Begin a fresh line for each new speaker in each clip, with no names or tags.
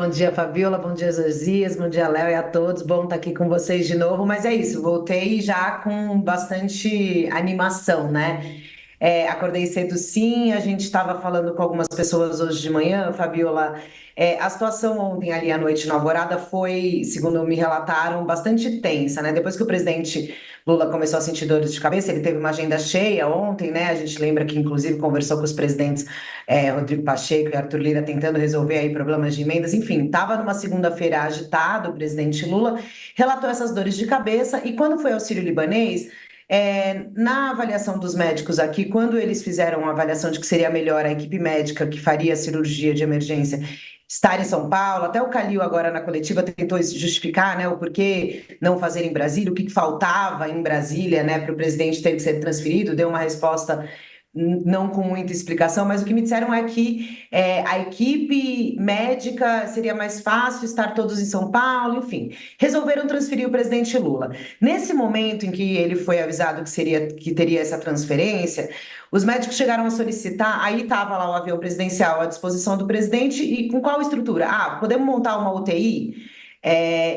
Bom dia, Fabiola. Bom dia, Josias. Bom dia, Léo, e a todos. Bom estar aqui com vocês de novo. Mas é isso, voltei já com bastante animação, né? Acordei cedo, sim. A gente estava falando com algumas pessoas hoje de manhã, Fabiola. A situação ontem ali à noite na Alvorada foi, segundo me relataram, bastante tensa, né? Depois que o presidente Lula começou a sentir dores de cabeça, ele teve uma agenda cheia ontem, né? A gente lembra que, inclusive, conversou com os presidentes Rodrigo Pacheco e Arthur Lira tentando resolver aí problemas de emendas. Enfim, estava numa segunda-feira agitado, o presidente Lula relatou essas dores de cabeça e quando foi ao Sírio-Libanês, na avaliação dos médicos aqui, quando eles fizeram a avaliação de que seria melhor a equipe médica que faria a cirurgia de emergência estar em São Paulo, até o Calil agora na coletiva tentou justificar, né, o porquê não fazer em Brasília, o que faltava em Brasília, né, para o presidente ter que ser transferido, deu uma resposta não com muita explicação, mas o que me disseram é que a equipe médica seria mais fácil estar todos em São Paulo, enfim, resolveram transferir o presidente Lula. Nesse momento em que ele foi avisado que teria essa transferência, os médicos chegaram a solicitar, aí estava lá o avião presidencial à disposição do presidente e com qual estrutura? Ah, podemos montar uma UTI?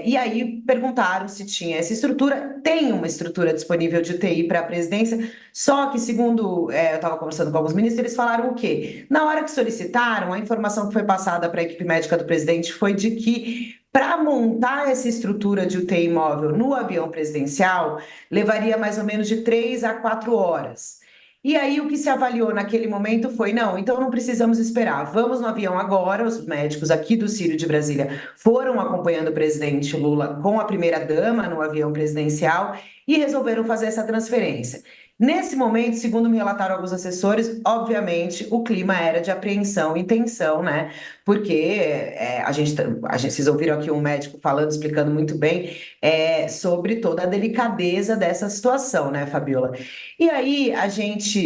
E aí perguntaram se tinha essa estrutura. Tem uma estrutura disponível de UTI para a presidência, só que, segundo eu estava conversando com alguns ministros, eles falaram o quê? Na hora que solicitaram, a informação que foi passada para a equipe médica do presidente foi de que para montar essa estrutura de UTI móvel no avião presidencial, levaria mais ou menos de 3 a 4 horas. E aí o que se avaliou naquele momento foi, não, então não precisamos esperar, vamos no avião agora, os médicos aqui do Círio de Brasília foram acompanhando o presidente Lula com a primeira-dama no avião presidencial e resolveram fazer essa transferência. Nesse momento, segundo me relataram alguns assessores, obviamente o clima era de apreensão e tensão, né? Porque vocês ouviram aqui um médico falando, explicando muito bem sobre toda a delicadeza dessa situação, né, Fabiola? E aí,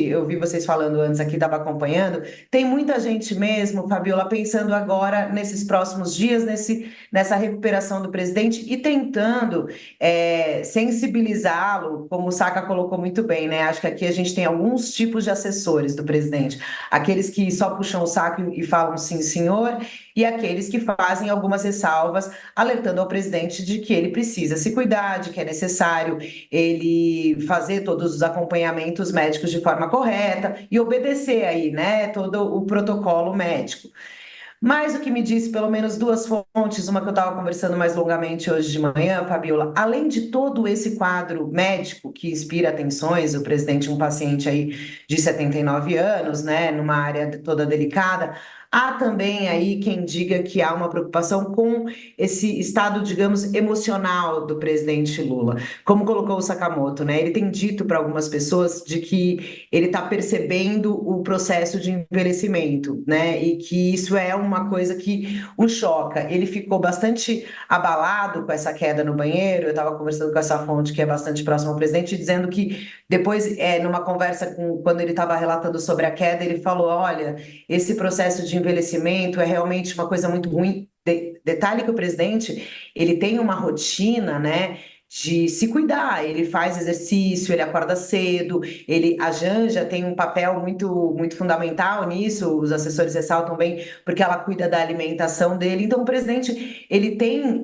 eu vi vocês falando antes aqui, estava acompanhando, tem muita gente mesmo, Fabiola, pensando agora nesses próximos dias, nessa recuperação do presidente e tentando sensibilizá-lo, como o Saca colocou muito bem, né? Acho que aqui a gente tem alguns tipos de assessores do presidente. Aqueles que só puxam o saco e falam sim, senhor, e aqueles que fazem algumas ressalvas, alertando ao presidente de que ele precisa se cuidar, de que é necessário ele fazer todos os acompanhamentos médicos de forma correta e obedecer aí, né, todo o protocolo médico. Mas o que me disse, pelo menos duas fontes, uma que eu estava conversando mais longamente hoje de manhã, Fabiola, além de todo esse quadro médico que inspira atenções, o presidente, um paciente aí de 79 anos, né, numa área toda delicada, há também aí quem diga que há uma preocupação com esse estado, digamos, emocional do presidente Lula. Como colocou o Sakamoto, né? Ele tem dito para algumas pessoas de que ele está percebendo o processo de envelhecimento, né? E que isso é uma coisa que o choca. Ele ficou bastante abalado com essa queda no banheiro. Eu estava conversando com essa fonte que é bastante próxima ao presidente, dizendo que depois, numa conversa quando ele estava relatando sobre a queda, ele falou: olha, esse processo de envelhecimento é realmente uma coisa muito ruim. Detalhe que o presidente ele tem uma rotina, né? De se cuidar, ele faz exercício, ele acorda cedo, a Janja tem um papel muito, muito fundamental nisso, os assessores ressaltam bem, porque ela cuida da alimentação dele. Então, o presidente, ele tem,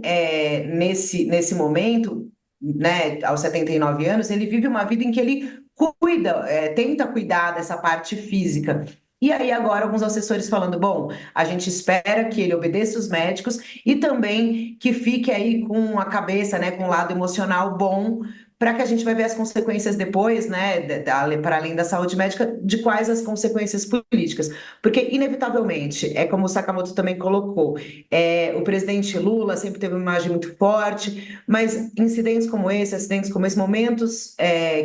nesse momento, né, aos 79 anos, ele vive uma vida em que ele cuida, tenta cuidar dessa parte física. E aí agora alguns assessores falando, bom, a gente espera que ele obedeça os médicos e também que fique aí com a cabeça, né, com o lado emocional bom, para que a gente vai ver as consequências depois, né, para além da saúde médica, de quais as consequências políticas. Porque, inevitavelmente, é como o Sakamoto também colocou, o presidente Lula sempre teve uma imagem muito forte, mas incidentes como esse, acidentes como esse, momentos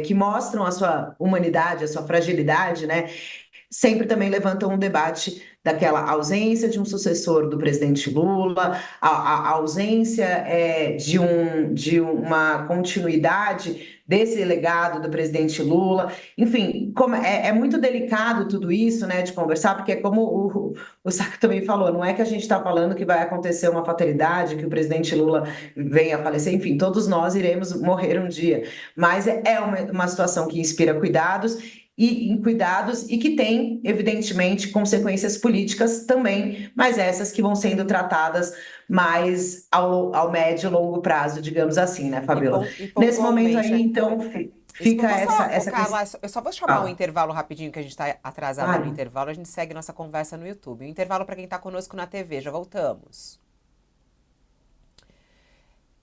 que mostram a sua humanidade, a sua fragilidade, né, sempre também levantam um debate daquela ausência de um sucessor do presidente Lula, a ausência de uma continuidade desse legado do presidente Lula. Enfim, é muito delicado tudo isso, né, de conversar, porque é como o Saco também falou, não é que a gente está falando que vai acontecer uma fatalidade, que o presidente Lula venha a falecer, enfim, todos nós iremos morrer um dia, mas é uma situação que inspira cuidados e em cuidados e que tem, evidentemente, consequências políticas também, mas essas que vão sendo tratadas mais ao médio e longo prazo, digamos assim, né, Fabiola?
E
Nesse momento
pontualmente,
aí,
né?
então,
Isso,
fica
vou só, ô,
essa questão.
Carla, eu só vou chamar um
Fala.
intervalo rapidinho, que a gente está atrasada no
Claro.
intervalo, a gente segue nossa conversa no YouTube. O intervalo para quem está conosco na TV, já voltamos.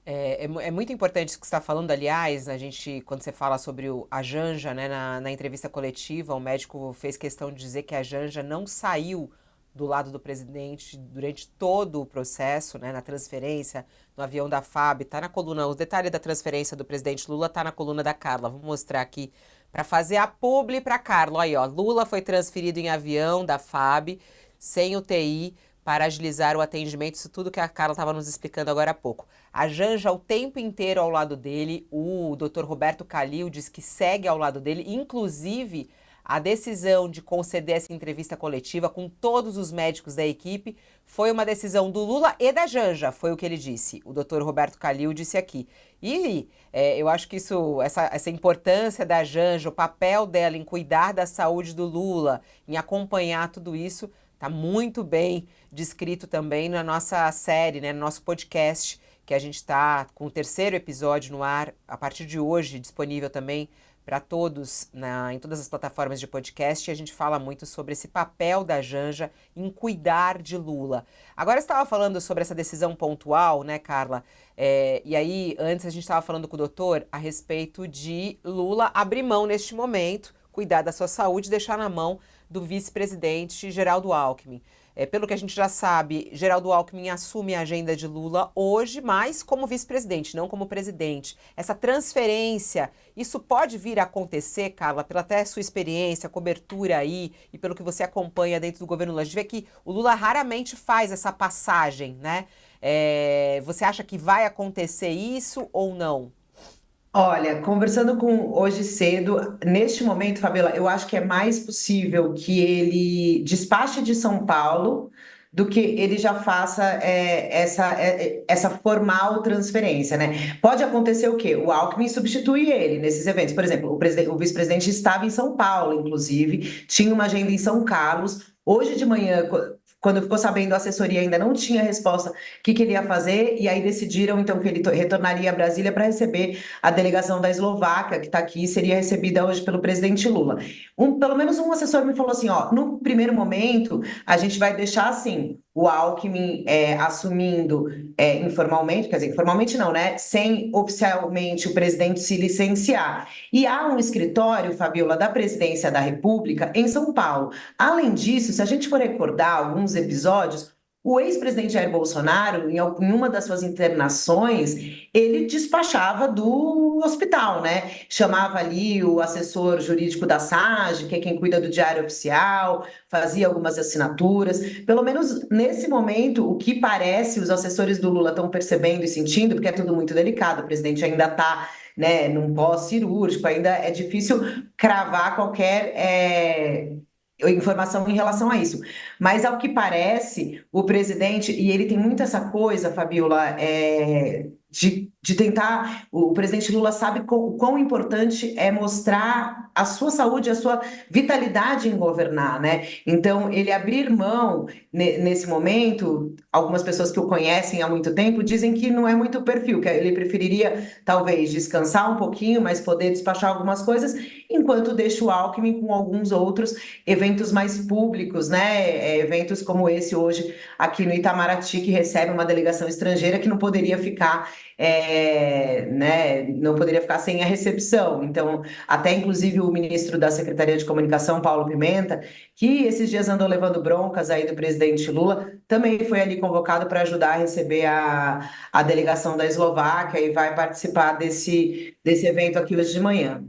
É muito importante isso que você está falando, aliás, a gente, quando você fala sobre a Janja, né, na entrevista coletiva, o médico fez questão de dizer que a Janja não saiu do lado do presidente durante todo o processo, né, na transferência, no avião da FAB, tá na coluna, os detalhes da transferência do presidente Lula tá na coluna da Carla, vou mostrar aqui para fazer a publi para Carla, aí ó, Lula foi transferido em avião da FAB, sem UTI, para agilizar o atendimento, isso tudo que a Carla estava nos explicando agora há pouco. A Janja o tempo inteiro ao lado dele, o Dr. Roberto Calil diz que segue ao lado dele, inclusive a decisão de conceder essa entrevista coletiva com todos os médicos da equipe foi uma decisão do Lula e da Janja, foi o que ele disse. O Dr. Roberto Calil disse aqui. E eu acho que essa importância da Janja, o papel dela em cuidar da saúde do Lula, em acompanhar tudo isso, está muito bem descrito também na nossa série, né, no nosso podcast, que a gente está com o terceiro episódio no ar, a partir de hoje, disponível também para todos em todas as plataformas de podcast, e a gente fala muito sobre esse papel da Janja em cuidar de Lula. Agora você estava falando sobre essa decisão pontual, né, Carla? E aí, antes a gente estava falando com o doutor a respeito de Lula abrir mão neste momento, cuidar da sua saúde e deixar na mão do vice-presidente Geraldo Alckmin. Pelo que a gente já sabe, Geraldo Alckmin assume a agenda de Lula hoje, mas como vice-presidente, não como presidente. Essa transferência, isso pode vir a acontecer, Carla, pela até sua experiência, cobertura aí, e pelo que você acompanha dentro do governo Lula. A gente vê que o Lula raramente faz essa passagem, né? Você acha que vai acontecer isso ou não?
Olha, conversando com hoje cedo, neste momento, Fabiola, eu acho que é mais possível que ele despache de São Paulo do que ele já faça essa formal transferência, né? Pode acontecer o quê? O Alckmin substitui ele nesses eventos. Por exemplo, o vice-presidente estava em São Paulo, inclusive, tinha uma agenda em São Carlos. Hoje de manhã, quando ficou sabendo, a assessoria ainda não tinha resposta que ele ia fazer, e aí decidiram então que ele retornaria a Brasília para receber a delegação da Eslováquia, que está aqui, seria recebida hoje pelo presidente Lula. Pelo menos um assessor me falou assim: ó, no primeiro momento, a gente vai deixar assim. O Alckmin assumindo informalmente, quer dizer, informalmente não, né? Sem oficialmente o presidente se licenciar. E há um escritório, Fabiola, da Presidência da República em São Paulo. Além disso, se a gente for recordar alguns episódios, o ex-presidente Jair Bolsonaro, em uma das suas internações, ele despachava do hospital, né? Chamava ali o assessor jurídico da SAGE, que é quem cuida do Diário Oficial, fazia algumas assinaturas. Pelo menos nesse momento, o que parece, os assessores do Lula estão percebendo e sentindo, porque é tudo muito delicado, o presidente ainda está, né, num pós-cirúrgico, ainda é difícil cravar qualquer informação em relação a isso. Mas, ao que parece, o presidente, e ele tem muito essa coisa, Fabiola, de tentar. O presidente Lula sabe o quão importante é mostrar a sua saúde, a sua vitalidade em governar, né? Então, ele abrir mão nesse momento, algumas pessoas que o conhecem há muito tempo dizem que não é muito o perfil, que ele preferiria talvez descansar um pouquinho, mas poder despachar algumas coisas, enquanto deixa o Alckmin com alguns outros eventos mais públicos, né? Eventos como esse hoje aqui no Itamaraty, que recebe uma delegação estrangeira que não poderia ficar, né? Não poderia ficar sem a recepção. Então, até inclusive o ministro da Secretaria de Comunicação, Paulo Pimenta, que esses dias andou levando broncas aí do presidente Lula, também foi ali convocado para ajudar a receber a delegação da Eslováquia e vai participar desse evento aqui hoje de manhã.